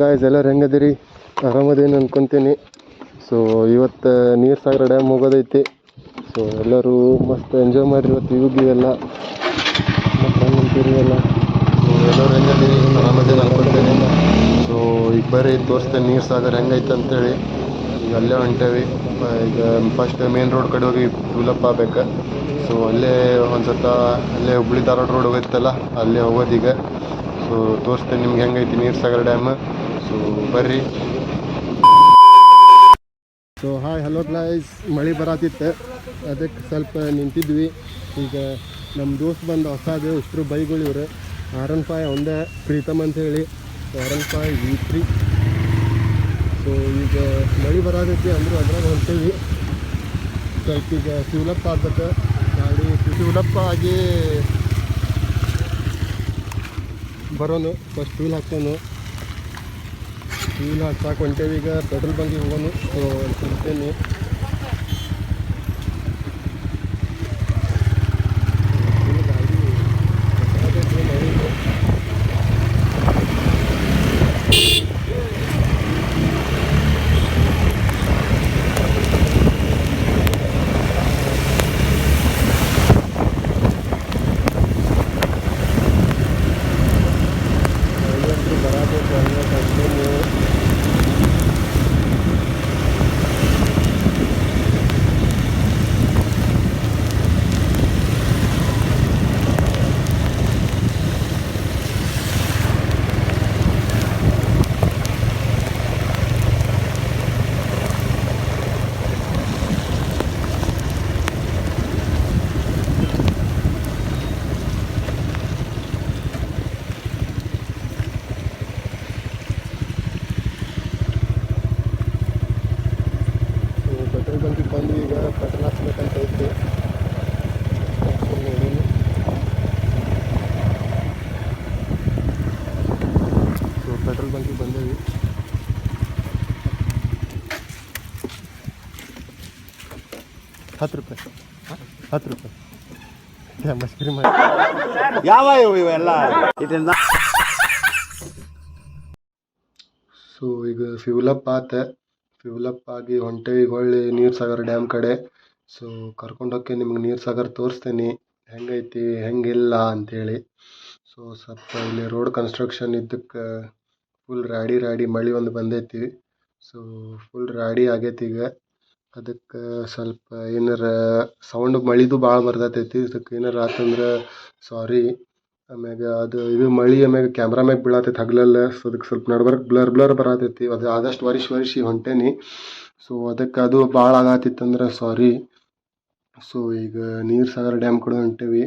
Guys ಎಲ್ಲರೂ ಹೆಂಗದಿರಿ? ಆರಾಮದೇನು ಅನ್ಕೊಂತೀನಿ. So ಇವತ್ತು ನೀರು ಸಾಗರ ಡ್ಯಾಮ್ ಹೋಗೋದೈತಿ. ಸೊ ಎಲ್ಲರೂ ಮಸ್ತ್ ಎಂಜಾಯ್ ಮಾಡಿರಿ ಇವತ್ತು ವ್ಯೂ ಎಲ್ಲ ಮತ್ತು ಹೆಂಗಂತೀರಿ ಎಲ್ಲ. ಸೊ ಎಲ್ಲರೂ ಹೆಂಗದಿರಿ? ಆರಾಮದೇನು ಅನ್ಕೊಂತೀನಿ. ಸೊ ಈಗ ಬರ್ರಿ ತೋರಿಸ್ತೇನೆ ನೀರು ಸಾಗರ ಹೆಂಗೈತೆ ಅಂತೇಳಿ. ಈಗ ಅಲ್ಲೇ ಹೊಂಟೇವಿ. ಈಗ ಫಸ್ಟ್ ಮೇನ್ ರೋಡ್ ಕಡೆ ಹೋಗಿ ಡೆವಲಪ್ ಆಗ್ಬೇಕು. ಸೊ ಅಲ್ಲೇ ಒಂದು ಸತ ಅಲ್ಲೇ ಹುಬ್ಳಿ ಧಾರವಾಡ ರೋಡ್ ಹೋಗೈತಲ್ಲ, ಅಲ್ಲೇ ಹೋಗೋದೀಗ. ಸೊ ತೋರಿಸ್ತೇನೆ ನಿಮ್ಗೆ ಹೆಂಗೈತಿ ನೀರು ಸಾಗರ ಡ್ಯಾಮ್. ಸೊ ಬರ್ರಿ. ಸೊ ಹಾಯ್ ಹಲೋ ಗ್ಲೈಸ್, ಮಳೆ ಬರತ್ತಿತ್ತು, ಅದಕ್ಕೆ ಸ್ವಲ್ಪ ನಿಂತಿದ್ವಿ. ಈಗ ನಮ್ಮ ದೋಸ್ತ್ ಬಂದು ಹೊಸದು ಇಷ್ಟರು ಬೈಗಳು ಇವ್ರು R15 ಒಂದೇ ಪ್ರೀತಮ್ ಅಂತ ಹೇಳಿ R15 V3. ಸೊ ಈಗ ಮಳೆ ಬರತೈತಿ ಅಂದರೂ ಅದ್ರಾಗ ಹೊಂಟೇವಿ. ಸ್ವಲ್ಪ ಈಗ ಫ್ಯೂಲಪ್ ಆಗ್ಬೇಕು ಗಾಡಿ. ಫ್ಯೂಲಪ್ ಆಗಿ ಬರೋನು, ಫಸ್ಟ್ ಫ್ಯೂಲ್ ಹಾಕೋನು. ಫ್ಯೂಲ್ ಹಾಕಿ ಹೊಂಟೇವಿ. ಈಗ ಪೆಟ್ರೋಲ್ ಬಂಕಿಗೆ ಹೋಗೋನು. ಸೊ ಕೊಡ್ತೇನೆ. ಪೆಟ್ರೋಲ್ ಬಂಕಿಗೆ ಬಂದು ಈಗ ಪೆಟ್ರೋಲ್ ಹಾಕ್ಸ್ಬೇಕಂತ ಐತಿ. So petrol ಬಂಕಿಗೆ ಬಂದೇವಿ. ₹10 ಮಸ್ಕರಿ ಮಾಡಿ ಯಾವ ಇವೆಲ್ಲ ಇದರಿಂದ. ಸೊ ಈಗ ಫ್ಯೂಲಪ್ ಆಗಿ ಹೊಂಟೇವಿ ಹೊಳ್ಳಿ ನೀರು ಸಾಗರ ಡ್ಯಾಮ್ ಕಡೆ. ಸೊ ಕರ್ಕೊಂಡೋಗಿ ನಿಮ್ಗೆ ನೀರು ಸಾಗರ ತೋರಿಸ್ತೇನೆ ಹೆಂಗೈತಿ ಹೆಂಗಿಲ್ಲ ಅಂಥೇಳಿ. ಸೊ ಸ್ವಲ್ಪ ಇಲ್ಲಿ ರೋಡ್ ಕನ್ಸ್ಟ್ರಕ್ಷನ್ ಇದ್ದಕ್ಕೆ ಫುಲ್ ರಾಡಿ ಮಳೆ ಒಂದು ಬಂದೈತಿ. ಸೊ ಫುಲ್ ರಾಡಿ ಆಗೈತಿ ಈಗ. ಅದಕ್ಕೆ ಸ್ವಲ್ಪ ಏನಾರ ಸೌಂಡ್ ಮಳಿದು ಭಾಳ ಬರ್ತೈತಿ. ಇದಕ್ಕೆ ಏನಾರ ಆತಂದ್ರೆ ಸಾರಿ. ಆಮ್ಯಾಗ ಇದು ಮಳೆ ಆಮ್ಯಾಗ ಕ್ಯಾಮ್ರಾ ಮ್ಯಾಗ ಬೀಳತೈತಿ ಹಗಲೆಲ್ಲ. ಸೊ ಅದಕ್ಕೆ ಸ್ವಲ್ಪ ನಡ್ಬರ್ಕ್ ಬ್ಲರ್ ಬರತೈತಿ. ಅದು ಆದಷ್ಟು ವರ್ಷಿ ಹೊಂಟೇನಿ. ಸೊ ಅದಕ್ಕೆ ಅದು ಭಾಳ ಆಗತ್ತಿತ್ತಂದ್ರೆ ಸಾರಿ. ಸೊ ಈಗ ನೀರು ಸಾಗರ ಡ್ಯಾಮ್ ಕಡೆ ಹೊಂಟೇವಿ.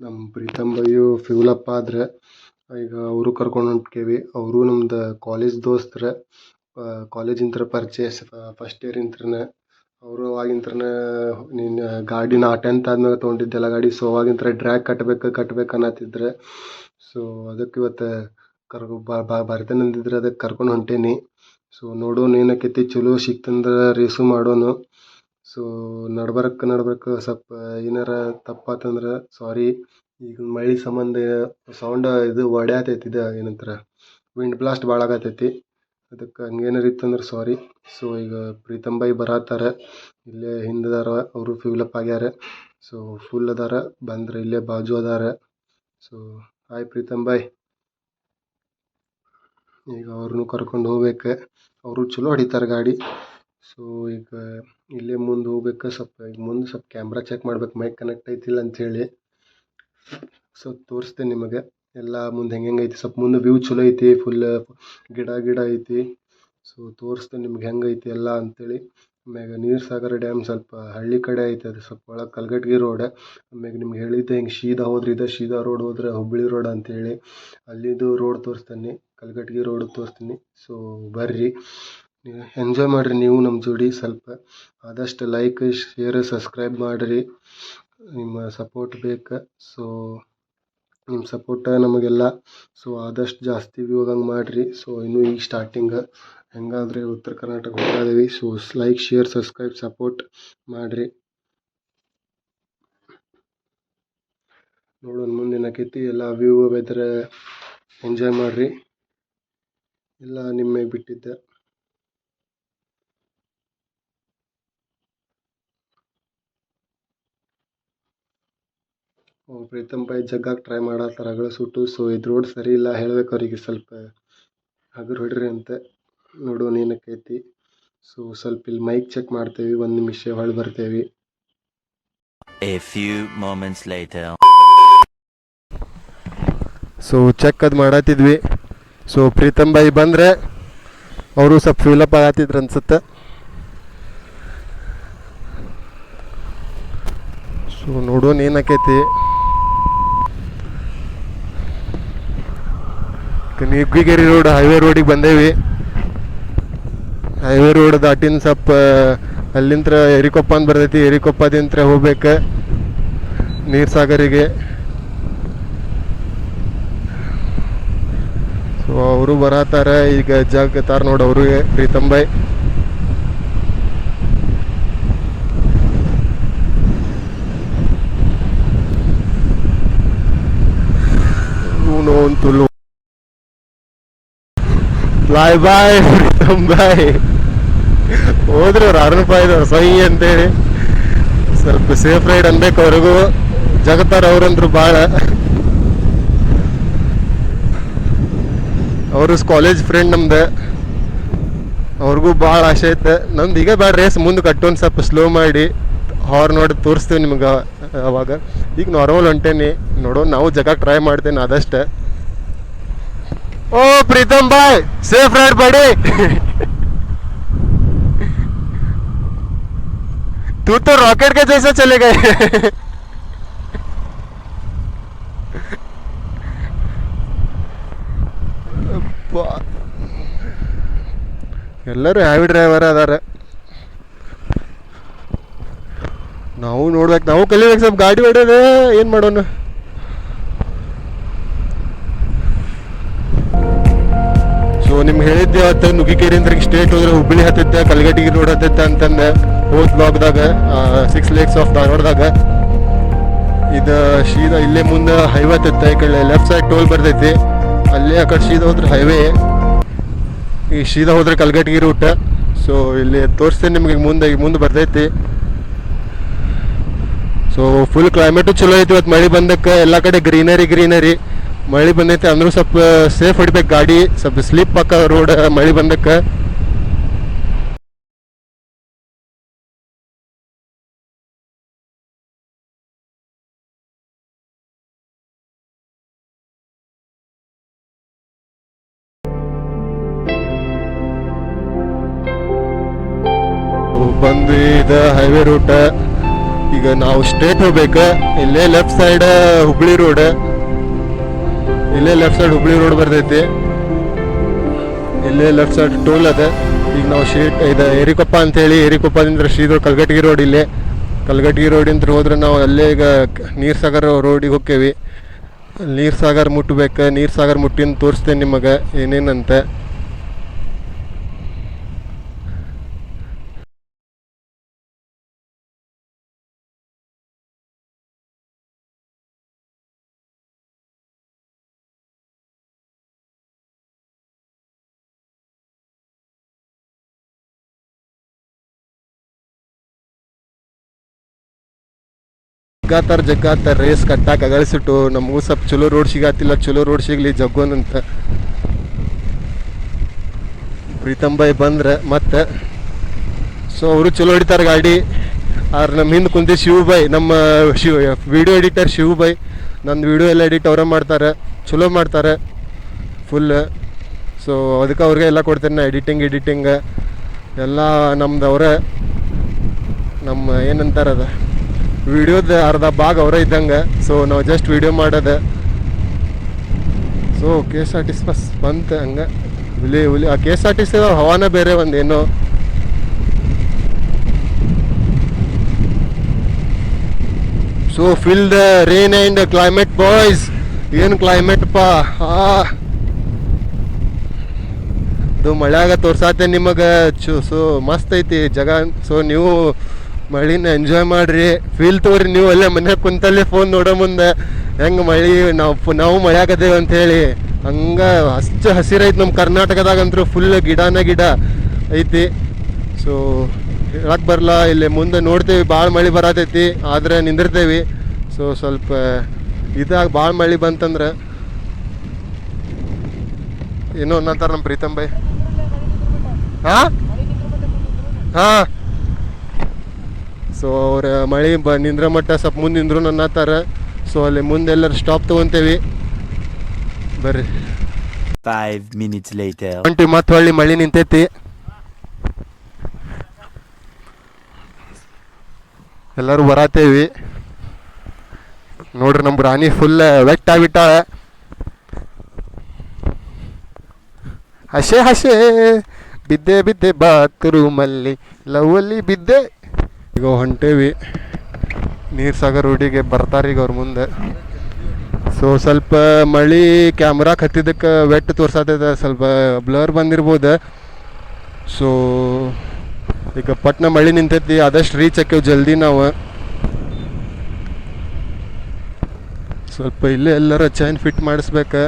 ನಮ್ಮ ಪ್ರೀತಮ್ ಬೈಯು ಫ್ಯೂಲಪ್ ಆದ್ರೆ ಈಗ ಅವರು ಕರ್ಕೊಂಡು ಹೊಂಟೇವಿ. ಅವರು ನಮ್ದು ಕಾಲೇಜ್ ದೋಸ್ತರ, ಕಾಲೇಜಿಂತ್ರ ಪರಿಚಯ ಫಸ್ಟ್ ಇಯರ್ ಇಂತ್ರನೇ. ಅವರು ಅವಾಗಿಂತ್ರನೇ ನೀನು ಗಾಡಿ ನಾ 10th ಆದ್ಮೇಲೆ ತೊಗೊಂಡಿದ್ದೆಲ್ಲ ಗಾಡಿ. ಸೊ ಅವಾಗಿಂತ್ರ ಡ್ರ್ಯಾಗ್ ಕಟ್ಬೇಕು ಅನ್ನತ್ತಿದ್ರೆ. ಸೊ ಅದಕ್ಕೆ ಇವತ್ತು ಬರ್ತೇನೆ ಅಂದಿದ್ರೆ ಅದಕ್ಕೆ ಕರ್ಕೊಂಡು ಹೊಂಟೇನಿ. ಸೊ ನೋಡೋಣ ಏನಕ್ಕೈತಿ, ಚಲೋ ಸಿಕ್ತಂದ್ರೆ ರೇಸು ಮಾಡೋನು. ಸೊ ನಡ್ಬರ್ಕ್ ಸ್ವಲ್ಪ ಏನಾರ ತಪ್ಪಾತಂದ್ರೆ ಸಾರಿ. ಈಗ ಮಳೆ ಸಂಬಂಧ ಸೌಂಡ್ ಇದು ಹೊಡ್ಯಾತೈತಿ, ಇದು ಏನಂತಾರೆ ವಿಂಡ್ ಬ್ಲಾಸ್ಟ್ ಭಾಳ ಆಗತೈತಿ. ಅದಕ್ಕೆ ಹಂಗೇನಾರು ಇತ್ತಂದ್ರೆ ಸಾರಿ. ಸೊ ಈಗ ಪ್ರೀತಮ್ ಬೈ ಬರತ್ತಾರ, ಇಲ್ಲೇ ಹಿಂದದಾರ. ಅವರು ಫ್ಯೂಲಪ್ ಆಗ್ಯಾರ. ಸೊ ಫುಲ್ ಅದಾರ, ಬಂದ್ರೆ ಇಲ್ಲೇ ಬಾಜು ಅದಾರ. So hi Pritam bye. ಈಗ ಅವ್ರನ್ನೂ ಕರ್ಕೊಂಡು ಹೋಗ್ಬೇಕು. ಅವರು ಚಲೋ ಹೊಡಿತಾರೆ ಗಾಡಿ. ಸೊ ಈಗ ಇಲ್ಲೇ ಮುಂದೆ ಹೋಗ್ಬೇಕು. ಈಗ ಮುಂದೆ ಸ್ವಲ್ಪ ಕ್ಯಾಮ್ರಾ ಚೆಕ್ ಮಾಡ್ಬೇಕು ಮೈಕ್ ಕನೆಕ್ಟ್ ಐತಿಲ್ಲ ಅಂಥೇಳಿ. ಸೊ ತೋರಿಸ್ತೇನೆ ನಿಮಗೆ ಎಲ್ಲ ಮುಂದೆ ಹೆಂಗೈತಿ. ಸ್ವಲ್ಪ ಮುಂದೆ ವ್ಯೂ ಚಲೋ ಐತಿ, ಫುಲ್ ಗಿಡ ಐತಿ. ಸೊ ತೋರಿಸ್ತೇನೆ ನಿಮ್ಗೆ ಹೆಂಗೈತಿ ಎಲ್ಲ ಅಂಥೇಳಿ. ಆಮ್ಯಾಗ ನೀರು ಸಾಗರ ಡ್ಯಾಮ್ ಸ್ವಲ್ಪ ಹಳ್ಳಿ ಕಡೆ ಐತೆ. ಅದು ಸ್ವಲ್ಪ ಒಳಗೆ ಕಲ್ಗಟ್ಗಿ ರೋಡ್. ಆಮ್ಯಾಗ ನಿಮ್ಗೆ ಹೇಳಿದ್ದೆ ಹಿಂಗೆ ಸೀದಾ ರೋಡ್ ಹೋದ್ರೆ ಹುಬ್ಬಳ್ಳಿ ರೋಡ್ ಅಂಥೇಳಿ. ಅಲ್ಲಿದು ರೋಡ್ ತೋರಿಸ್ತೇನೆ, ಕಲ್ಗಟ್ಗಿ ರೋಡ್ ತೋರಿಸ್ತೀನಿ. ಸೊ ಬರ್ರಿ, ನೀವು ಎಂಜಾಯ್ ಮಾಡಿರಿ ನೀವು ನಮ್ಮ ಜೋಡಿ. ಸ್ವಲ್ಪ ಆದಷ್ಟು ಲೈಕ್ ಶೇರ್ ಸಬ್ಸ್ಕ್ರೈಬ್ ಮಾಡಿರಿ. ನಿಮ್ಮ ಸಪೋರ್ಟ್ ಬೇಕು. ಸೊ ನಿಮ್ಮ ಸಪೋರ್ಟ ನಮಗೆಲ್ಲ. ಸೊ ಆದಷ್ಟು ಜಾಸ್ತಿ ವ್ಯೂ ಹೋಗಂಗೆ ಮಾಡಿರಿ. ಸೊ ಇನ್ನೂ ಈಗ ಸ್ಟಾರ್ಟಿಂಗ್, ಹೆಂಗಾದರೆ ಉತ್ತರ ಕರ್ನಾಟಕ ಹೋಗ್ತಾ ಇದೀವಿ. So like share subscribe support ಮಾಡಿರಿ. ನೋಡೋಣ ಮುಂದೇನಾಕೈತಿ. ಎಲ್ಲ ವ್ಯೂ ವೆದರ್ ಎಂಜಾಯ್ ಮಾಡಿರಿ. ಎಲ್ಲ ನಿಮಗೆ ಬಿಟ್ಟಿದ್ದೆ. ಪ್ರೀತಮ್ ಭಾಯ್ ಜಗ್ಗಾಕ್ ಟ್ರೈ ಮಾಡತ್ತಾರ ಅಗಳ ಸುಟ್ಟು. ಸೊ ಇದು ರೋಡ್ ಸರಿ ಇಲ್ಲ, ಹೇಳ್ಬೇಕು ಅವ್ರಿಗೆ ಸ್ವಲ್ಪ ಹಗರ್ ಹೊಡ್ರಿ ಅಂತ. ನೋಡೋಣ ಏನಕ್ಕೈತಿ. ಸೊ ಸ್ವಲ್ಪ ಇಲ್ಲಿ ಮೈಕ್ ಚೆಕ್ ಮಾಡ್ತೇವೆ, 1 ನಿಮಿಷ ಹೊಳ್ಳಿ ಬರ್ತೇವೆ. A few moments later. So check ಅದು ಮಾಡತ್ತಿದ್ವಿ. ಸೊ ಪ್ರೀತಮ್ ಭಾಯ್ ಬಂದರೆ ಅವರು ಸ್ವಲ್ಪ ಫಿಲಪ್ ಆಗತ್ತಿದ್ರು ಅನ್ಸುತ್ತೆ. ಸೊ ನೋಡೋಣ ಏನಾಕೈತಿ. ನುಗ್ಗಿಗೇರಿ ರೋಡ್ ಹೈವೇ ರೋಡಿಗೆ ಬಂದೇವಿ. ಹೈವೇ ರೋಡ್ ದಾಟಿನ ಸ್ವಲ್ಪ ಅಲ್ಲಿಂದ ಎರಿಕೊಪ್ಪ ಅಂತ ಬರ್ತೈತಿ. ಎರಿಕೊಪ್ಪದಿಂತ್ರ ಹೋಗ್ಬೇಕು ನೀರ್ಸಾಗರಿಗೆ. ಸೊ ಅವರು ಬರತ್ತಾರ ಈಗ ಜಾಗತಾರ ನೋಡಿ ಅವ್ರಿಗೆ ಪ್ರೀತಮ್ ಭಾಯ್. ತುಳು ಬಾಯ್ ಬಾಯ್ ಪ್ರೀತಮ್ ಭಾಯ್ ಹೋದ್ರು ಅರುಣ್ಪಾಯ್ದವ್ರು ಸೈ ಅಂತೇಳಿ. ಸ್ವಲ್ಪ ಸೇಫ್ ರೈಡ್ ಅನ್ಬೇಕು ಅವ್ರಿಗೂ. ಜಗತ್ತಾರ ಅವ್ರಂದ್ರು ಭಾಳ. ಅವರು ಕಾಲೇಜ್ ಫ್ರೆಂಡ್ ನಮ್ದು. ಅವ್ರಿಗೂ ಭಾಳ ಆಸೆ ಐತೆ. ನಮ್ದು ಈಗ ಬೇಡ ರೇಸ್ ಮುಂದೆ ಕಟ್ಟೋನ್ ಸ್ವಲ್ಪ ಸ್ಲೋ ಮಾಡಿ ಹಾರ್ನ್ ನೋಡಿ ತೋರಿಸ್ತೀವಿ ನಿಮ್ಗೆ ಅವಾಗ. ಈಗ ನಾರ್ಮಲ್ ಹೊಂಟೇನಿ, ನೋಡೋಣ ನಾವು ಜಗಕ್ಕೆ ಟ್ರೈ ಮಾಡ್ತೇನೆ ಆದಷ್ಟು. ओ प्रीतम भाई सेफ राइड बड़ी तू तो रॉकेट के जैसे चले गए ಎಲ್ಲರೂ ಹ್ಯಾವಿ ಡ್ರೈವರ್ ಅದಾರ. ನಾವು ನೋಡ್ಬೇಕು, ನಾವು ಕಲಿಬೇಕು ಸ್ವಲ್ಪ ಗಾಡಿ ಹೊಡೆಯೋದು. ಏನು ಮಾಡೋಣ. ಸೊ ನಿಮ್ಗೆ ಹೇಳಿದ್ದೆ ಅವತ್ತು ನುಗ್ಗಿಕೇರಿಯಿಂದ ಸ್ಟೇಟ್ ಹೋದ್ರೆ ಹುಬ್ಬಳ್ಳಿ ಹತ್ತೈತೆ, ಕಲ್ಗಟ್ಟಿಗೆ ರೋಡ್ ಹತ್ತೈತೆ ಅಂತಂದೆ ಹೋದ್ ಬ್ಲಾಗ್ದಾಗ 6 ಲೇಕ್ಸ್ ಆಫ್ ಧಾರವಾಡದಾಗ. ಇದು ಸೀದಾ ಇಲ್ಲೇ ಮುಂದೆ ಹೈವೇ ಹತ್ತೈತೆ. ಈ ಕಡೆ ಲೆಫ್ಟ್ ಸೈಡ್ ಟೋಲ್ ಬರ್ತೈತಿ, ಅಲ್ಲೇ ಆ ಕಡೆ ಸೀದಾ ಹೋದ್ರೆ ಹೈವೇ, ಈ ಸೀದಾ ಹೋದ್ರೆ ಕಲ್ಗಟ್ಟಿಗೆ ರೂಟ್. ಸೊ ಇಲ್ಲಿ ತೋರಿಸ್ತೇನೆ ನಿಮ್ಗೆ ಮುಂದೆ ಬರ್ತೈತಿ. ಸೊ ಫುಲ್ ಕ್ಲೈಮೇಟು ಚಲೋ ಐತಿ ಇವತ್ತು. ಮಳೆ ಬಂದಕ್ಕೆ ಎಲ್ಲ ಕಡೆ ಗ್ರೀನರಿ ಮಳೆ ಬಂದೈತೆ ಅಂದ್ರೂ ಸ್ವಲ್ಪ ಸೇಫ್ ಹೊಡಿಬೇಕು ಗಾಡಿ. ಸ್ವಲ್ಪ ಸ್ಲಿಪ್ ಆಕ ರೋಡ್ ಮಳೆ ಬಂದಕ್ಕೆ. ಬಂದು ಇದು ಹೈವೇ ರೂಟ್. ಈಗ ನಾವು ಸ್ಟ್ರೇಟ್ ಹೋಗ್ಬೇಕು. ಇಲ್ಲೇ ಲೆಫ್ಟ್ ಸೈಡ್ ಹುಬ್ಳಿ ರೋಡ್, ಇಲ್ಲೇ ಲೆಫ್ಟ್ ಸೈಡ್ ಹುಬ್ಳಿ ರೋಡ್ ಬರ್ತೈತಿ. ಇಲ್ಲೇ ಲೆಫ್ಟ್ ಸೈಡ್ ಟೋಲ್ ಅದ. ಈಗ ನಾವು ಇದು ಎರಿಕೊಪ್ಪ ಅಂತೇಳಿ, ಎರಿಕೊಪ್ಪದಿಂದ ಶ್ರೀಧರ್ ಕಲ್ಗಟ್ಟಿಗೆ ರೋಡ್. ಇಲ್ಲೇ ಕಲ್ಗಟ್ಟಿಗೆ ರೋಡಿಂದ ಹೋದ್ರೆ ನಾವು ಅಲ್ಲೇ ಈಗ ನೀರ್ಸಾಗರ್ ರೋಡಿಗೆ ಹೋಕ್ಕೇವಿ. ನೀರ್ಸಾಗರ್ ಮುಟ್ಟಬೇಕು. ನೀರ್ಸಾಗರ್ ಮುಟ್ಟಿನ ತೋರಿಸ್ತೇನೆ ನಿಮಗೆ ಏನೇನಂತ. ಜಗ್ಗಾತಾರ ರೇಸ್ ಕಟ್ಟಾಕ ಅಗಳಿಸಿಟ್ಟು. ನಮಗೂ ಸ್ವಲ್ಪ ಚಲೋ ರೋಡ್ ಸಿಗತ್ತಿಲ್ಲ, ಚಲೋ ರೋಡ್ ಸಿಗ್ಲಿ ಜಗ್ಗೋನಂತ. ಪ್ರೀತಮ್ ಭಾಯ್ ಬಂದ್ರೆ ಮತ್ತೆ ಸೊ ಅವರು ಚಲೋ ಹೊಡಿತಾರೆ ಗಾಡಿ. ಆದ್ರೆ ನಮ್ಮ ಹಿಂದೆ ಕುಂತಿ ಶಿವ ಭಾಯ್, ನಮ್ಮ ವಿಡಿಯೋ ಎಡಿಟರ್ ಶಿವ ಭಾಯ್. ನಂದು ವಿಡಿಯೋ ಎಲ್ಲ ಎಡಿಟ್ ಅವರೇ ಮಾಡ್ತಾರೆ, ಚಲೋ ಮಾಡ್ತಾರೆ ಫುಲ್. ಸೊ ಅದಕ್ಕೆ ಅವ್ರಿಗೆ ಎಲ್ಲ ಕೊಡ್ತೇನೆ ನಾ. ಎಡಿಟಿಂಗ್ ಎಲ್ಲ ನಮ್ದು ಅವರೇ. ನಮ್ಮ ಏನಂತಾರದ ವಿಡಿಯೋದ ಅರ್ಧ ಭಾಗ ಅವರೇ ಇದ್ದಂಗೆ. ಸೊ ನಾವು ಜಸ್ಟ್ ವಿಡಿಯೋ ಮಾಡೋದು. ಸೊ KSRTC ಬಸ್ ಬಂತು ಹಂಗೆ ಹುಲಿ. ಆ KSRTC ಹವಾನ ಬೇರೆ ಒಂದೇನೋ. So feel the rain and climate boys. ಏನು ಕ್ಲೈಮೇಟ್ ಪಾ. ಅದು ಮಳ್ಯಾಗ ತೋರ್ಸಾತೆ ನಿಮಗೆ. ಸೊ ಮಸ್ತ್ ಐತಿ ಜಾಗ. ಸೊ ನೀವು ಮಳಿನ ಎಂಜಾಯ್ ಮಾಡಿರಿ, ಫೀಲ್ ತಗೋರಿ. ನೀವು ಅಲ್ಲೇ ಮನ್ಯಾಗ ಕುಂತಲ್ಲೇ ಫೋನ್ ನೋಡೋ ಮುಂದೆ ಹೆಂಗೆ ಮಳೆ ನಾವು ಮಳ್ಯಾಗದೇವೆ ಅಂಥೇಳಿ ಹಂಗ ಹಚ್ಚ ಹಸಿರೈತಿ ನಮ್ಮ ಕರ್ನಾಟಕದಾಗಂತೂ ಫುಲ್ ಗಿಡನ ಗಿಡ ಐತಿ. ಸೊ ಹೇಳಕ್ಕೆ ಬರಲ್ಲ, ಇಲ್ಲಿ ಮುಂದೆ ನೋಡ್ತೇವೆ ಭಾಳ ಮಳೆ ಬರತೈತಿ ಆದರೆ ನಿಂದಿರ್ತೇವೆ. ಸೊ ಸ್ವಲ್ಪ ಇದಾಗ ಭಾಳ ಮಳೆ ಬಂತಂದ್ರೆ ಏನೋ ಅನ್ನಂತಾರೆ ನಮ್ಮ ಪ್ರೀತಮ್ ಬೈ. ಹಾಂ ಹಾಂ ಸೊ ಅವ್ರ ಮಳೆ ನಿಂದ್ರ ಮಟ್ಟ ಸ್ವಲ್ಪ ಮುಂದೆ ನಿಂದ್ರು ಅನ್ನತ್ತಾರ. ಸೊ ಅಲ್ಲಿ ಮುಂದೆ ಎಲ್ಲರೂ ಸ್ಟಾಪ್ ತೊಗೊತೇವಿ ಬರ್ರಿ. 5 minutes later. ಹೊಂಟಿ ಮತ್ತೆ ಹೊಳ್ಳಿ ಮಳೆ ನಿಂತೈತಿ. ಎಲ್ಲರೂ ಬರತ್ತೇವಿ ನೋಡ್ರಿ. ನಮ್ಮ ರಾಣಿ ಫುಲ್ ವೆಟ್ ಆಗಿಬಿಟ್ಟಾಳೆ. ಹಸೆ ಹಸೆ ಬಿದ್ದೆ ಬಿದ್ದೆ ಬಾತ್ರೂಮಲ್ಲಿ ಲವಲ್ಲಿ ಬಿದ್ದೆ. ಈಗ ಹೊಂಟೇವಿ ನೀರು ಸಾಗರ್ ರೋಡಿಗೆ. ಬರ್ತಾರೆ ಈಗ ಅವ್ರ ಮುಂದೆ. ಸೊ ಸ್ವಲ್ಪ ಮಳೆ ಕ್ಯಾಮ್ರಾ ಹತ್ತಿದ್ದಕ್ಕೆ ವೆಟ್ ತೋರ್ಸತ್ತೈತೆ, ಸ್ವಲ್ಪ ಬ್ಲರ್ ಬಂದಿರ್ಬೋದು. ಸೊ ಈಗ ಪಟ್ನ ಮಳೆ ನಿಂತೈತಿ, ಆದಷ್ಟು ರೀಚ್ ಆಕ್ಕೇವು ಜಲ್ದಿ ನಾವು. ಸ್ವಲ್ಪ ಇಲ್ಲೇ ಎಲ್ಲರ ಚೈನ್ ಫಿಟ್ ಮಾಡಿಸ್ಬೇಕು.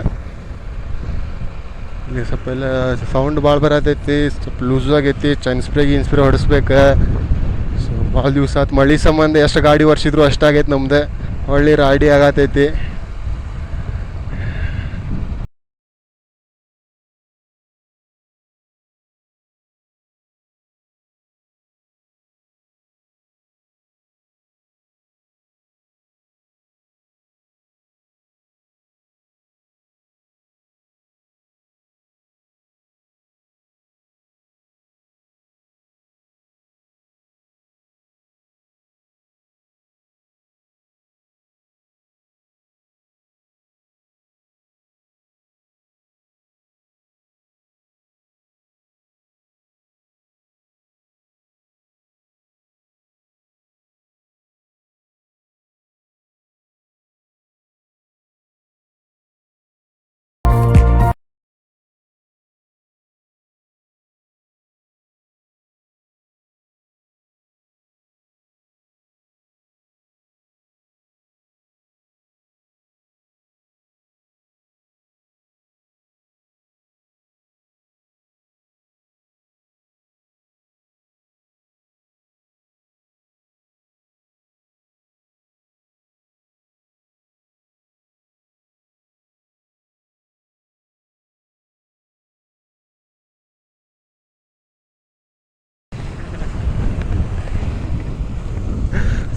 ಇಲ್ಲಿ ಸ್ವಲ್ಪ ಎಲ್ಲ ಸೌಂಡ್ ಭಾಳ ಬರತೈತಿ, ಸ್ವಲ್ಪ ಲೂಸ್ ಆಗೈತಿ. Chain spray ಹೊಡಿಸ್ಬೇಕು. ಸೊ ಭಾಳ ದಿವಸ ಆಯ್ತು ಮಳೆ ಸಂಬಂಧ ಎಷ್ಟು ಗಾಡಿ ವರ್ಷಿದ್ರು ಅಷ್ಟಾಗೈತೆ ನಮ್ದು. ಹೊಳ್ಳಿ ರಾಡಿ ಆಗತೈತಿ.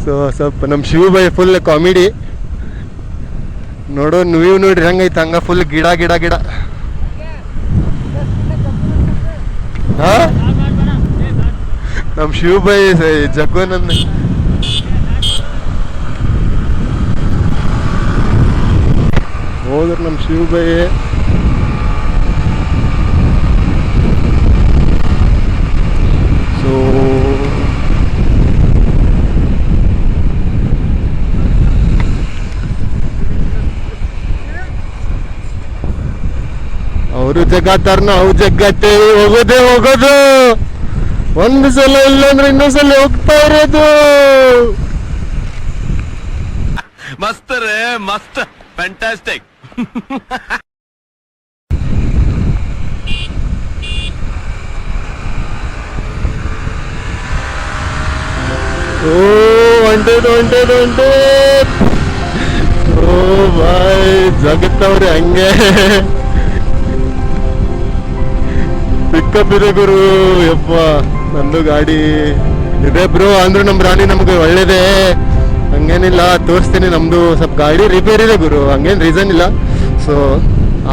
ಸೊ ಸ್ವಲ್ಪ ನಮ್ಮ ಶಿವ ಬೈ ಫುಲ್ ಕಾಮಿಡಿ ನೋಡೋ. ವ್ಯೂ ನೋಡ್ರಿ ಹೆಂಗೈತೆ, ಹಂಗ ಫುಲ್ ಗಿಡ ಗಿಡ ಗಿಡ. ಹಾ ನಮ್ಮ ಶಿವ ಬೈ ಜಗ್ಗೋನಂದ ಹೋದ್ರ ನಮ್ಮ ಶಿವ ಬೈ. ಸೊ ಅವರು ಜಗ್ಗಾತಾರ, ನಾವು ಜಗ್ಗತ್ತೇವಿ. ಹೋಗೋದೇ ಹೋಗೋದು, ಒಂದು ಸಲ ಇಲ್ಲಾಂದ್ರೆ ಇನ್ನೊಂದ್ಸಲ ಹೋಗ್ತಾ ಇರೋದು. ಮಸ್ತ್ ರೇ ಮಸ್ತ್, ಫ್ಯಾಂಟಾಸ್ಟಿಕ್. ಓ ಹೊಂಟೇದು. ಓ ಬಾಯ್ ಜಗತ್ತವ್ರಿ ಹಂಗೆ ಪಿಕಪ್ ಇದೆ ಗುರು. ಯಪ್ಪ ನಂದು ಗಾಡಿ ಇದೆ ಬ್ರೋ. ಅಂದ್ರೂ ನಮ್ಮ ರಾಣಿ ನಮ್ಗೆ ಒಳ್ಳೇದೇ, ಹಂಗೇನಿಲ್ಲ. ತೋರಿಸ್ತೀನಿ, ನಮ್ದು ಸ್ವಲ್ಪ ಗಾಡಿ ರಿಪೇರ್ ಇದೆ ಗುರು, ಹಂಗೇನು ರೀಸನ್ ಇಲ್ಲ. ಸೊ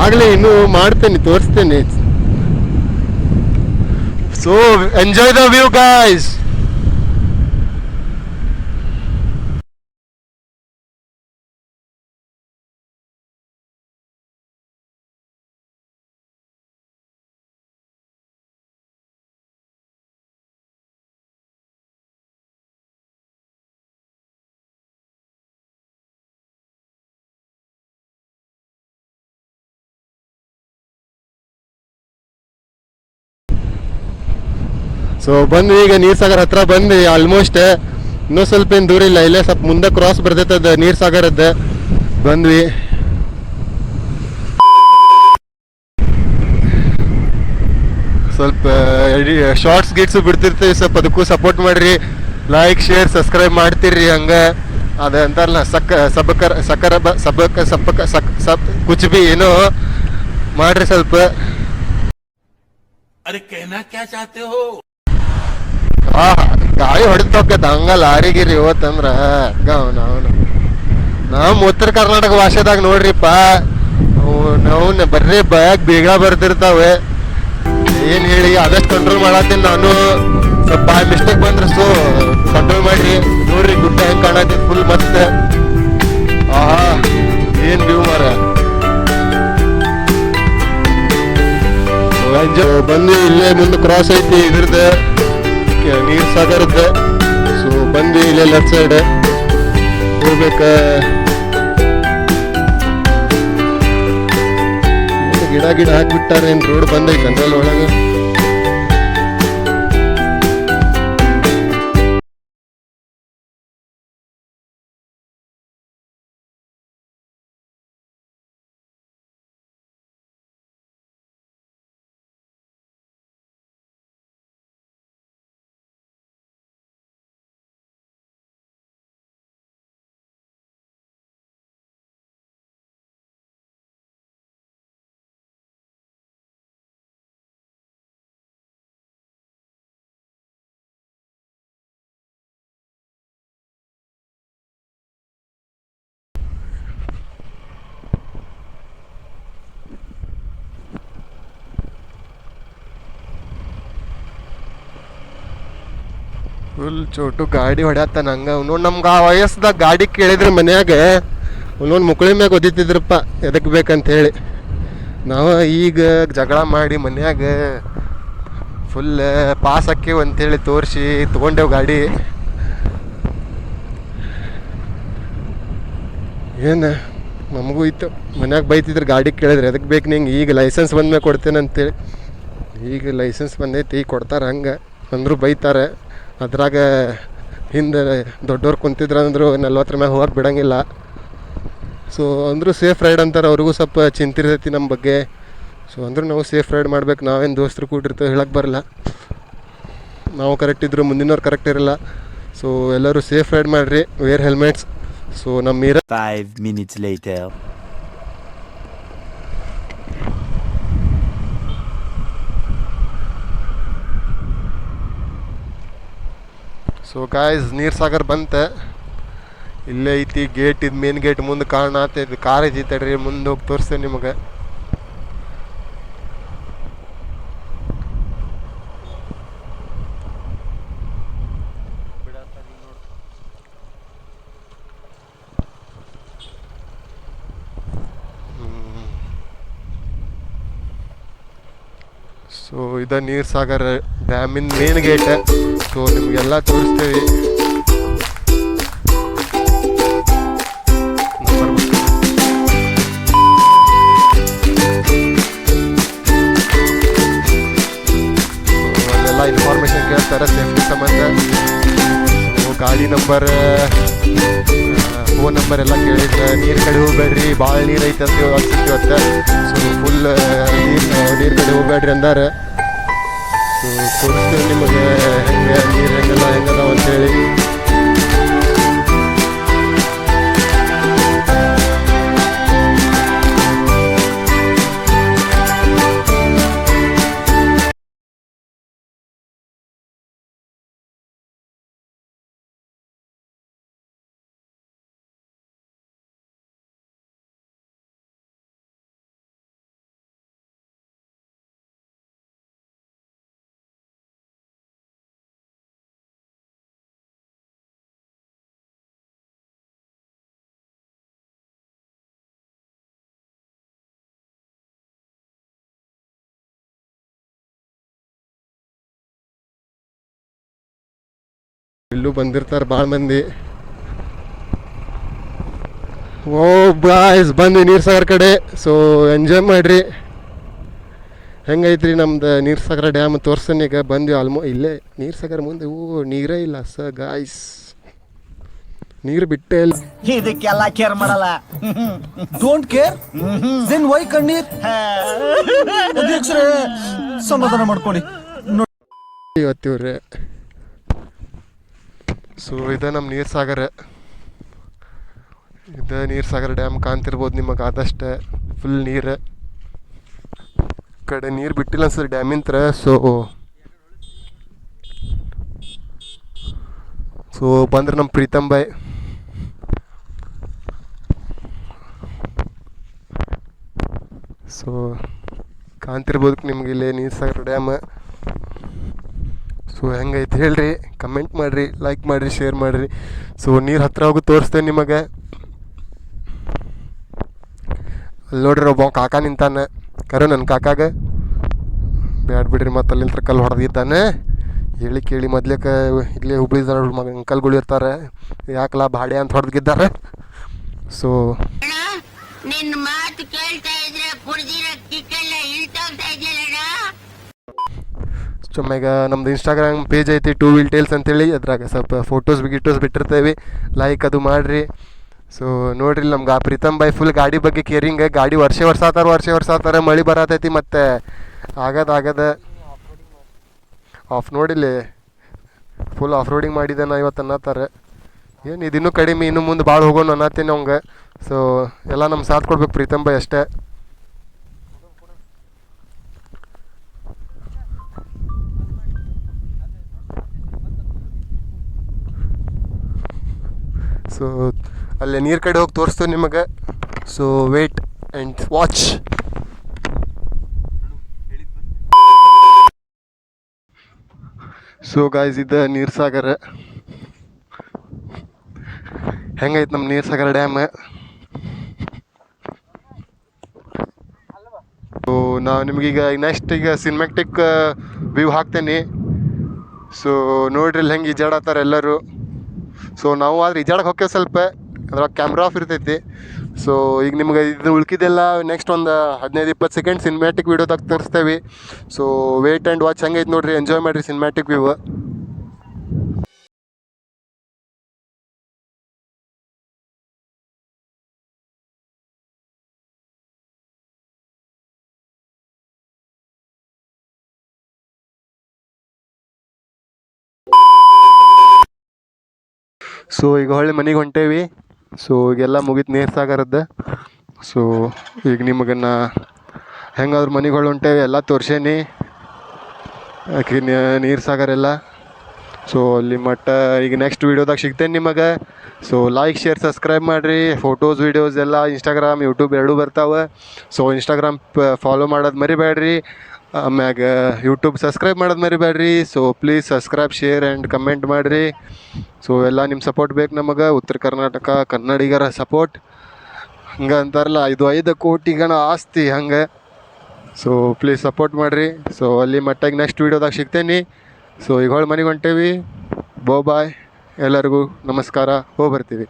ಆಗ್ಲೇ ಇನ್ನೂ ಮಾಡ್ತೇನೆ, ತೋರಿಸ್ತೇನೆ. So enjoy the view guys. So ಬಂದ್ವಿ ಈಗ ನೀರ್ ಸಾಗರ್ ಹತ್ರ ಬಂದ್ವಿ. ಆಲ್ಮೋಸ್ಟ್ ಇನ್ನೂ ಸ್ವಲ್ಪ ಏನು ದೂರ ಇಲ್ಲ, ಇಲ್ಲೇ ಸ್ವಲ್ಪ ಮುಂದೆ ಕ್ರಾಸ್ ಬರ್ತೈತದ ನೀರ್ ಸಾಗರದ್ದು. ಬಂದ್ವಿ. ಸ್ವಲ್ಪ ಶಾರ್ಟ್ಸ್ ಗಿಟ್ಸು ಬಿಡ್ತಿರ್ತೀವಿ, ಸ್ವಲ್ಪ ಅದಕ್ಕೂ ಸಪೋರ್ಟ್ ಮಾಡಿರಿ. ಲೈಕ್ ಶೇರ್ ಸಬ್ಸ್ಕ್ರೈಬ್ ಮಾಡ್ತೀರಿ. ಹಂಗೆ ಅದು ಅಂತಾರಲ್ಲ ಕುಚ್ ಬಿ ಏನೋ ಮಾಡ್ರಿ ಸ್ವಲ್ಪ. अरे कहना क्या चाहते हो? ಗಾಳಿ ಹೊಡೆದೋಗ್ತೈತೆ ಹಂಗ ಲಾರಿ ಗಿರಿ ಇವತ್ತಂದ್ರ ಅವನು ನಮ್ಮ ಉತ್ತರ ಕರ್ನಾಟಕ ಭಾಷೆದಾಗ ನೋಡ್ರಿಪ್ಪ, ಅವನ್ನ ಬರ್ರಿ ಬಯಾಗ ಬೇಗ ಬರ್ತಿರ್ತಾವೆ. ಏನ್ ಹೇಳಿ ಆದಷ್ಟು ಕಂಟ್ರೋಲ್ ಮಾಡತ್ತೀನಿ ನಾನು. ಸ್ವಲ್ಪ ಮಿಸ್ಟೇಕ್ ಬಂದ್ರೆ ಕಂಟ್ರೋಲ್ ಮಾಡ್ರಿ. ನೋಡ್ರಿ ಗುಡ್ಡ ಹೆಂಗ್ ಕಾಣತಿ ಫುಲ್ ಮತ್ತೆ. ಆಹಾ ಏನ್ ವ್ಯೂ ಮಾರ. ಬಂದು ಇಲ್ಲೇ ಮುಂದೆ ಕ್ರಾಸ್ ಐತಿ ಇದ್ರದ್ದು ನೀರ್ ಸಾಗರದ್ದು. ಸೊ ಬಂದು ಇಲ್ಲೇ ಲೆಫ್ಟ್ ಸೈಡ್ ಹೋಗ್ಬೇಕ. ಗಿಡ ಹಾಕ್ಬಿಟ್ಟಾರ. ಏನ್ ರೋಡ್ ಬಂದೈತೆ ಅಂದ್ರಲ್ಲಿ ಒಳಗೆ. ಫುಲ್ ಚೋಟು ಗಾಡಿ ಹೊಡ್ಯಾತಾನ ಹಂಗ. ಅವನು ನಮ್ಗೆ ಆ ವಯಸ್ಸದಾಗ ಗಾಡಿ ಕೇಳಿದ್ರೆ ಮನ್ಯಾಗ ಅವನೊಂದು ಮುಕ್ಳಿ ಮ್ಯಾಗ ಒದಿತಿದ್ರಪ್ಪ ಎದಕ್ಕೆ ಬೇಕಂತ ಹೇಳಿ. ನಾವು ಈಗ ಜಗಳ ಮಾಡಿ ಮನ್ಯಾಗ ಫುಲ್ ಪಾಸ್ ಹಾಕಿವ್ ಅಂತೇಳಿ ತೋರಿಸಿ ತೊಗೊಂಡೇವು ಗಾಡಿ. ಏನು ನಮಗೂ ಇತ್ತು ಮನ್ಯಾಗ ಬೈತಿದ್ರು ಗಾಡಿ ಕೇಳಿದ್ರೆ ಎದಕ್ಕೆ ಬೇಕು ನಿಂಗೆ, ಈಗ ಲೈಸೆನ್ಸ್ ಬಂದ್ಮೇಲೆ ಕೊಡ್ತೇನೆ ಅಂತೇಳಿ. ಈಗ ಲೈಸೆನ್ಸ್ ಬಂದೈತಿ, ಈಗ ಕೊಡ್ತಾರೆ. ಹಂಗೆ ಅಂದರೂ ಬೈತಾರೆ. ಅದ್ರಾಗ ಹಿಂದೆ ದೊಡ್ಡವ್ರು ಕುಂತಿದ್ರು ಅಂದರು 40 ಮ್ಯಾಗ ಹೋಗಕ್ಕೆ ಬಿಡೋಂಗಿಲ್ಲ. ಸೊ ಅಂದರೂ ಸೇಫ್ ರೈಡ್ ಅಂತಾರೆ. ಅವ್ರಿಗೂ ಸ್ವಲ್ಪ ಚಿಂತಿರ್ತೈತಿ ನಮ್ಮ ಬಗ್ಗೆ. ಸೊ ಅಂದರೂ ನಾವು ಸೇಫ್ ರೈಡ್ ಮಾಡ್ಬೇಕು. ನಾವೇನು ದೋಸ್ತರು ಕೂಡಿರ್ತೇವೆ ಹೇಳಕ್ಕೆ ಬರಲ್ಲ. ನಾವು ಕರೆಕ್ಟ್ ಇದ್ದರೂ ಮುಂದಿನವ್ರು ಕರೆಕ್ಟ್ ಇರಲ್ಲ. ಸೊ ಎಲ್ಲರೂ ಸೇಫ್ ರೈಡ್ ಮಾಡಿರಿ, ವೇರ್ ಹೆಲ್ಮೆಟ್ಸ್. ಸೊ ನಮ್ಮ 5 minutes later. ಸೊ ಗಾಯ್ಸ್ ನೀರ್ ಸಾಗರ್ ಬಂತೆ. ಇಲ್ಲೇ ಐತಿ ಗೇಟ್. ಇದು ಮೇನ್ ಗೇಟ್ ಮುಂದೆ ಕಾಣತ್ತೆ. ಇದು ಕಾರ್ ಐತಿ ತಡ್ರಿ, ಮುಂದೆ ಹೋಗಿ ತೋರಿಸ್ತೇನೆ ನಿಮಗೆ. ಸೊ ಇದು ನೀರ್ ಸಾಗರ್ ಡ್ಯಾಮಿನ ಮೇನ್ ಗೇಟ್. ಸೊ ನಿಮಗೆಲ್ಲ ತೋರಿಸ್ತೀವಿ. ಅಲ್ಲೆಲ್ಲ ಇನ್ಫಾರ್ಮೇಶನ್ ಕೇಳ್ತಾರೆ ಸೇಫ್ಟಿ ಸಂಬಂಧ. ಸೊ ಗಾಡಿ ನಂಬರ್, ಫೋನ್ ನಂಬರ್ ಎಲ್ಲ ಕೇಳಿದ್ರೆ ನೀರು ಕಡೆ ಹೋಗ್ಬೇಡ್ರಿ, ಭಾಳ ನೀರು ಐತೆ ಅಂತ ಇವತ್ತು. ಸೊ ಫುಲ್ ನೀರು ಕಡೆ ಹೋಗ್ಬೇಡ್ರಿ ಅಂದಾರೆ. ಸೊ ತೋರಿಸ್ತೀವಿ ನಿಮಗೆ ಹೆಂಗೆ ನೀರು ಹೆಂಗದ ಅಂತೇಳಿ. ಇಲ್ಲೂ ಬಂದಿರ್ತಾರೆ ಭಾಳ ಮಂದಿ. ಓ ಬಾಯ್ಸ್ ಬಂದು ನೀರ್ ಸಾಗರ್ ಕಡೆ. ಸೊ ಎಂಜಾಯ್ ಮಾಡ್ರಿ. ಹೆಂಗೈತ್ರಿ ನಮ್ದು ನೀರ್ ಸಾಗರ ಡ್ಯಾಮ್ ತೋರ್ಸನ್. ಈಗ ಬಂದ್ವಿ ಇಲ್ಲೇ ನೀರ್ ಸಾಗರ್ ಮುಂದೆ. ನೀರೇ ಇಲ್ಲ ಗಾಯ್ಸ್, ನೀರು ಬಿಟ್ಟೇ ಇಲ್ಲ. ಇದಕ್ಕೆಲ್ಲ ಕೇರ್ ಮಾಡಲ್ಲ. ಡೋಂಟ್ ಕೇರ್ ದೆನ್ ವೈ ಕಣ್ಣೀರ್? ಅಧ್ಯಕ್ಷರೇ ಸಮಾಧಾನ ಮಾಡ್ಕೊಳ್ಳಿ. ಇವತ್ತಿವ್ರೆ ಸೊ ಇದು ನಮ್ಮ ನೀರು ಸಾಗರ. ಇದು ನೀರು ಸಾಗರ ಡ್ಯಾಮ್ ಕಾಣ್ತಿರ್ಬೋದು ನಿಮಗೆ ಆದಷ್ಟೇ ಫುಲ್ ನೀರು. ಕಡೆ ನೀರು ಬಿಟ್ಟಿಲ್ಲ ಅನ್ಸತ್ತೆ ಡ್ಯಾಮಿಂತ್ರ. ಸೊ ಬಂದ್ರೆ ನಮ್ಮ ಪ್ರೀತಮ್ ಬಾಯ್. ಸೊ ಕಾಣ್ತಿರ್ಬೋದು ನಿಮ್ಗೆ ಇಲ್ಲಿ ನೀರು ಸಾಗರ ಡ್ಯಾಮ್. ಸೊ ಹೆಂಗೈತೆ ಹೇಳ್ರಿ, ಕಮೆಂಟ್ ಮಾಡಿರಿ, ಲೈಕ್ ಮಾಡಿರಿ, ಶೇರ್ ಮಾಡಿರಿ. ಸೊ ನೀರು ಹತ್ರ ಹೋಗಿ ತೋರಿಸ್ತೇನೆ ನಿಮಗೆ. ಅಲ್ಲಿ ನೋಡ್ರಿ ಒಬ್ಬ ಕಾಕ ನಿಂತಾನೆ. ಕರೆ ನನ್ನ ಕಾಕಾಗ ಬ್ಯಾಡ್ ಬಿಡ್ರಿ, ಮತ್ತು ಅಲ್ಲಿಂದ ಕಲ್ಲು ಹೊಡೆದಿದ್ದಾನೆ. ಹೇಳಿ ಕೇಳಿ ಮೊದ್ಲೇಕ ಇಲ್ಲೇ ಹುಬ್ಳಿ ಅಂಕಲ್ಗಳು ಇರ್ತಾರೆ, ಯಾಕಲ್ಲ ಭಾಡೆ ಅಂತ ಹೊಡೆದಿದ್ದಾರೆ. ಸೊ ನಿನ್ನ ಮಾತು ಕೇಳ್ತಾ ಇದ್ರೆ ಕುಡ್ದಿರೋ ಕಿಕ್ಕೆಲ್ಲ ಇಳ್ತೋಗ್ತಾ ಇದೆಯಲ್ಲ. ಈಗ ನಮ್ದು ಇನ್ಸ್ಟಾಗ್ರಾಮ್ ಪೇಜ್ ಐತಿ ಟೂ ವೀಲ್ ಟೇಲ್ಸ್ ಅಂತೇಳಿ, ಅದ್ರಾಗ ಸ್ವಲ್ಪ ಫೋಟೋಸ್ ಬಿಟ್ಟಿರ್ತೇವೆ, ಲೈಕ್ ಅದು ಮಾಡಿರಿ. ಸೊ ನೋಡ್ರಿ ನಮ್ಗೆ ಆ ಪ್ರೀತಮ್ ಬಾಯ್ ಫುಲ್ ಗಾಡಿ ಬಗ್ಗೆ ಕೇರಿಂಗ್. ಗಾಡಿ ವರ್ಷ ಆತಾರೆ, ಮಳೆ ಬರತೈತಿ ಮತ್ತು ಆಗದ ಆಫ್ ನೋಡಿಲ್ಲಿ ಫುಲ್ ಆಫ್ ರೋಡಿಂಗ್ ಮಾಡಿದೆ ನಾ ಇವತ್ತು ಅನ್ನತ್ತಾರೆ. ಏನು ಇದಿನ್ನೂ ಕಡಿಮೆ, ಇನ್ನು ಮುಂದೆ ಭಾಳ ಹೋಗೋಣ ಅನ್ನತ್ತೀನಿ ಅವಂಗೆ. ಸೊ ಎಲ್ಲ ನಮ್ಮ ಸಾಥ್ ಕೊಡ್ಬೇಕು ಪ್ರೀತಮ್ ಬಾಯ್ ಅಷ್ಟೇ. ಸೊ ಅಲ್ಲೇ ನೀರು ಕಡೆ ಹೋಗಿ ತೋರಿಸ್ತೇವೆ ನಿಮಗೆ. So wait and watch. So guys ಇದು ನೀರು ಸಾಗರ. ಹೆಂಗೈತೆ ನಮ್ಮ ನೀರು ಸಾಗರ ಡ್ಯಾಮ್. ಸೊ ನಾವು ನಿಮಗೀಗ ನೆಕ್ಸ್ಟ್ ಸಿನಿಮ್ಯಾಟಿಕ್ ವ್ಯೂ ಹಾಕ್ತೇನೆ. ಸೊ ನೋಡ್ರಿ ಇಲ್ಲಿ ಹೆಂಗೆ ಈಜಾಡತ್ತಾರೆ ಎಲ್ಲರೂ. ಸೊ ನಾವು ಆದ್ರೆ ಈಜಾಡಕ್ಕೆ ಹೋಗ್ತೇವೆ ಸ್ವಲ್ಪ, ಅದ್ರಾಗ ಕ್ಯಾಮ್ರಾ ಆಫ್ ಇರ್ತೈತಿ. ಸೊ ಈಗ ನಿಮ್ಗೆ ಇದು ಉಳ್ಕಿದೆಲ್ಲ ನೆಕ್ಸ್ಟ್ ಒಂದು 15-20 ಸೆಕೆಂಡ್ ಸಿನಿಮ್ಯಾಟಿಕ್ ವೀಡಿಯೋದಾಗ ತೋರಿಸ್ತೇವೆ. ಸೊ ವೇಟ್ ಆ್ಯಂಡ್ ವಾಚ್ ಹೆಂಗೈತೆ ನೋಡ್ರಿ, ಎಂಜಾಯ್ ಮಾಡಿರಿ ಸಿನಿಮ್ಯಾಟಿಕ್ ವ್ಯೂ. ಸೊ ಈಗ ಹೊಳ್ಳಿ ಮನೆಗೆ ಹೊಂಟೇವಿ. ಸೊ ಈಗೆಲ್ಲ ಮುಗೀತು ನೀರು ಸಾಗರದ್ದು. ಸೊ ಈಗ ನಿಮಗನ್ನ ಹೆಂಗಾದ್ರು ಮನೆಗೆ ಹೊಂಟೇವಿ, ಎಲ್ಲ ತೋರ್ಸೇನಿ ನೀರು ಸಾಗರ ಎಲ್ಲ. ಸೊ ಅಲ್ಲಿ ಮಟ್ಟ ಈಗ ನೆಕ್ಸ್ಟ್ ವೀಡಿಯೋದಾಗ ಸಿಗ್ತೇನೆ ನಿಮಗೆ. ಸೊ ಲೈಕ್, ಶೇರ್, ಸಬ್ಸ್ಕ್ರೈಬ್ ಮಾಡಿರಿ. ಫೋಟೋಸ್ ವೀಡಿಯೋಸ್ ಎಲ್ಲ ಇನ್ಸ್ಟಾಗ್ರಾಮ್, ಯೂಟ್ಯೂಬ್ ಎರಡೂ ಬರ್ತಾವೆ. ಸೊ ಇನ್ಸ್ಟಾಗ್ರಾಮ್ ಫಾಲೋ ಮಾಡೋದು ಮರಿಬೇಡ್ರಿ, ಆಮ್ಯಾಗ ಯೂಟ್ಯೂಬ್ ಸಬ್ಸ್ಕ್ರೈಬ್ ಮಾಡೋದು ಮರಿಬೇಡ್ರಿ. So please subscribe, share and comment ಮಾಡಿರಿ. ಸೊ ಎಲ್ಲ ನಿಮ್ಮ ಸಪೋರ್ಟ್ ಬೇಕು ನಮಗೆ, ಉತ್ತರ ಕರ್ನಾಟಕ ಕನ್ನಡಿಗರ ಸಪೋರ್ಟ್. ಹಂಗೆ ಅಂತಾರಲ್ಲ, 5 ಕೋಟಿಗಣ ಆಸ್ತಿ ಹಂಗೆ. ಸೊ ಪ್ಲೀಸ್ ಸಪೋರ್ಟ್ ಮಾಡಿರಿ. ಸೊ ಅಲ್ಲಿ ಮಟ್ಟಾಗಿ ನೆಕ್ಸ್ಟ್ ವೀಡಿಯೋದಾಗ ಸಿಗ್ತೇನೆ. ಸೊ ಈಗ ಮನೆಗೆ ಹೊಂಟೇವಿ. ಬಾಯ್ ಎಲ್ಲರಿಗೂ ನಮಸ್ಕಾರ, ಹೋಗಿ ಬರ್ತೀವಿ.